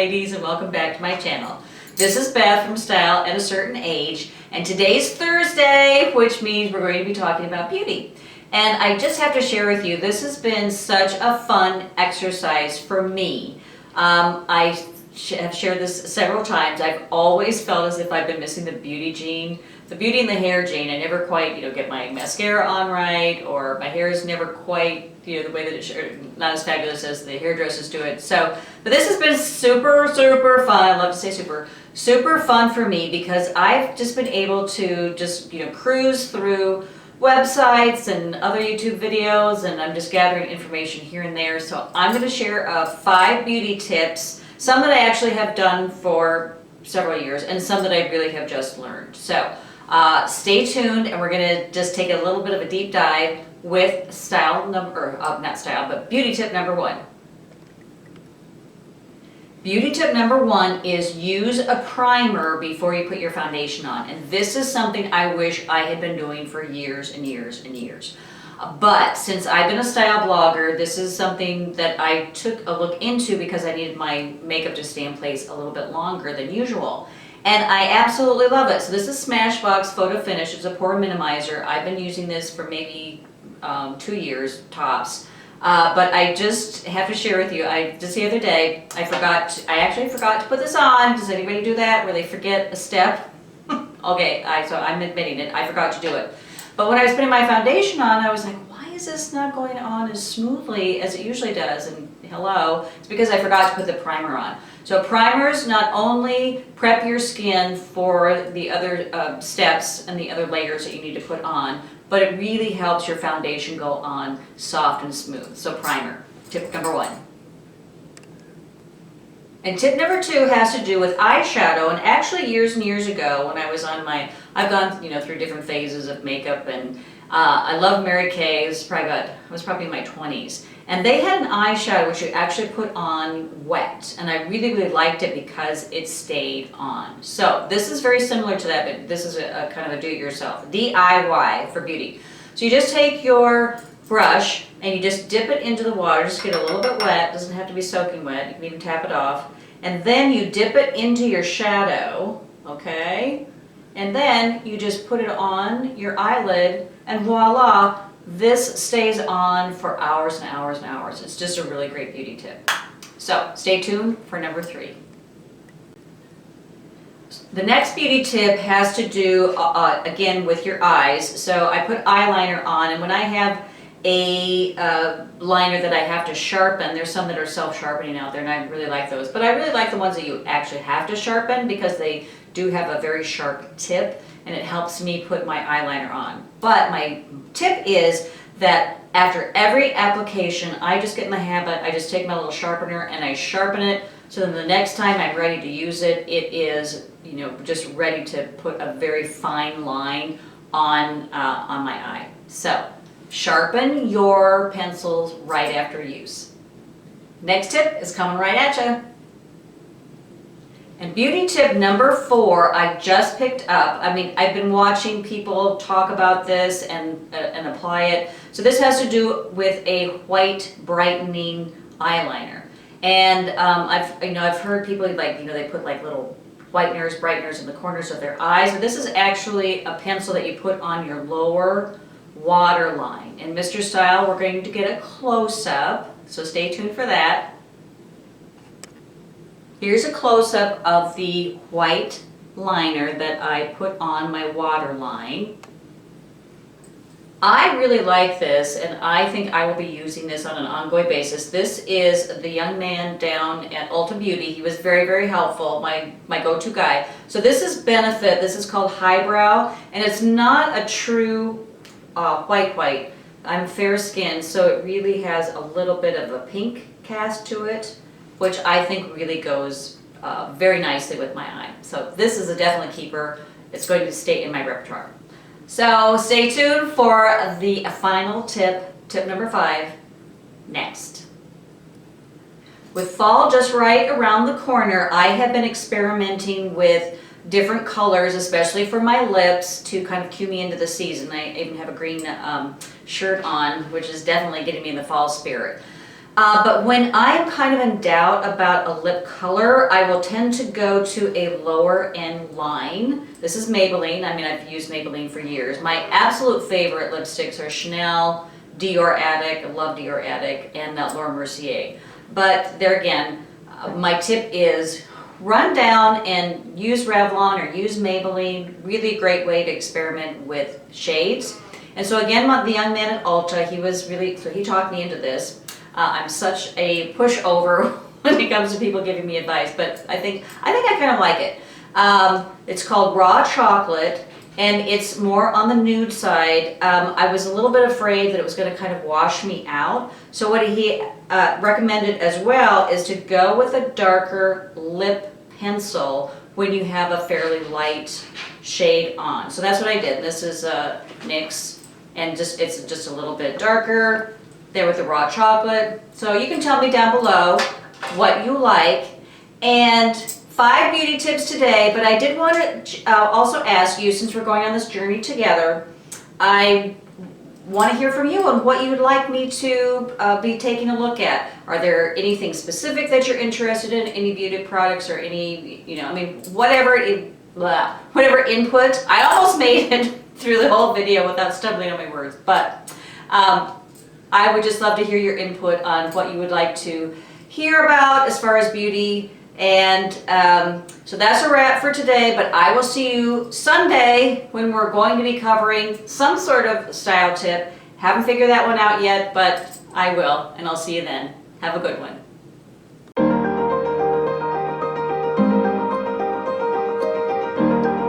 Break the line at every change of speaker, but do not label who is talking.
ladies, and welcome back to my channel. This is Beth from Style at a Certain Age, and today's Thursday, which means we're going to be talking about beauty. And I just have to share with you, this has been such a fun exercise for me. I have shared this several times. I've always felt as if I've been missing the beauty gene, the beauty and the hair gene. I never quite, get my mascara on right, or my hair is never quite, the way that it should, not as fabulous as the hairdressers do it. So, but this has been super, super fun. I love to say super, super fun for me because I've just been able to just, cruise through websites and other YouTube videos, and I'm just gathering information here and there. So I'm going to share 5 beauty tips, some that I actually have done for several years and some that I really have just learned. So stay tuned, and we're going to just take a little bit of a deep dive with beauty tip number 1. Beauty tip number 1 is use a primer before you put your foundation on. And this is something I wish I had been doing for years and years and years. But since I've been a style blogger, this is something that I took a look into because I needed my makeup to stay in place a little bit longer than usual. And I absolutely love it. So this is Smashbox Photo Finish. It's a pore minimizer. I've been using this for maybe 2 years tops. But I just have to share with you, just the other day, I actually forgot to put this on. Does anybody do that where they forget a step? Okay, so I'm admitting it, I forgot to do it. But when I was putting my foundation on, I was like, why is this not going on as smoothly as it usually does? And hello, it's because I forgot to put the primer on. So primers not only prep your skin for the other steps and the other layers that you need to put on, but it really helps your foundation go on soft and smooth. So primer, tip number 1. And tip number 2 has to do with eyeshadow. And actually years and years ago when I was on I've gone through different phases of makeup, and I love Mary Kay. I was probably in my 20s. And they had an eyeshadow which you actually put on wet. And I really, really liked it because it stayed on. So this is very similar to that, but this is a kind of a do-it-yourself. DIY for beauty. So you just take your brush and you just dip it into the water. Just get a little bit wet. It doesn't have to be soaking wet. You can even tap it off. And then you dip it into your shadow, okay? And then you just put it on your eyelid, and voila, this stays on for hours and hours and hours. It's just a really great beauty tip. So stay tuned for number 3. The next beauty tip has to do, again, with your eyes. So I put eyeliner on, and when I have a liner that I have to sharpen, there's some that are self-sharpening out there, and I really like those. But I really like the ones that you actually have to sharpen because they do have a very sharp tip, and it helps me put my eyeliner on. But my tip is that after every application, I just get in the habit, I just take my little sharpener and I sharpen it, so then the next time I'm ready to use it, it is, just ready to put a very fine line on my eye. So sharpen your pencils right after use. Next tip is coming right at you. And beauty tip number 4, I just picked up. I've been watching people talk about this and apply it. So this has to do with a white brightening eyeliner. And I've heard people they put little brighteners in the corners of their eyes. But this is actually a pencil that you put on your lower waterline. In Mr. Style, we're going to get a close-up, so stay tuned for that. Here's a close-up of the white liner that I put on my waterline. I really like this, and I think I will be using this on an ongoing basis. This is the young man down at Ulta Beauty. He was very, very helpful, my go-to guy. So this is Benefit. This is called Highbrow, and it's not a true white. I'm fair-skinned, so it really has a little bit of a pink cast to it, which I think really goes very nicely with my eye. So this is a definite keeper. It's going to stay in my repertoire. So stay tuned for the final tip number 5, next. With fall just right around the corner, I have been experimenting with different colors, especially for my lips, to kind of cue me into the season. I even have a green shirt on, which is definitely getting me in the fall spirit. But when I'm kind of in doubt about a lip color, I will tend to go to a lower end line. This is Maybelline. I mean, I've used Maybelline for years. My absolute favorite lipsticks are Chanel, Dior Addict, I love Dior Addict, and Laura Mercier. But there again, my tip is run down and use Revlon or use Maybelline. Really great way to experiment with shades. And so again, the young man at Ulta, he talked me into this. I'm such a pushover when it comes to people giving me advice, but I think I kind of like it. It's called Raw Chocolate, and it's more on the nude side. I was a little bit afraid that it was going to kind of wash me out. So what he recommended as well is to go with a darker lip pencil when you have a fairly light shade on. So that's what I did. This is NYX, and it's just a little bit darker. There with the Raw Chocolate. So you can tell me down below what you like. And 5 beauty tips today, but I did want to also ask you, since we're going on this journey together, I want to hear from you on what you would like me to be taking a look at. Are there anything specific that you're interested in, any beauty products or any, whatever input. I almost made it through the whole video without stumbling on my words, but I would just love to hear your input on what you would like to hear about as far as beauty. And so that's a wrap for today, but I will see you Sunday when we're going to be covering some sort of style tip. Haven't figured that one out yet, but I will, and I'll see you then. Have a good one.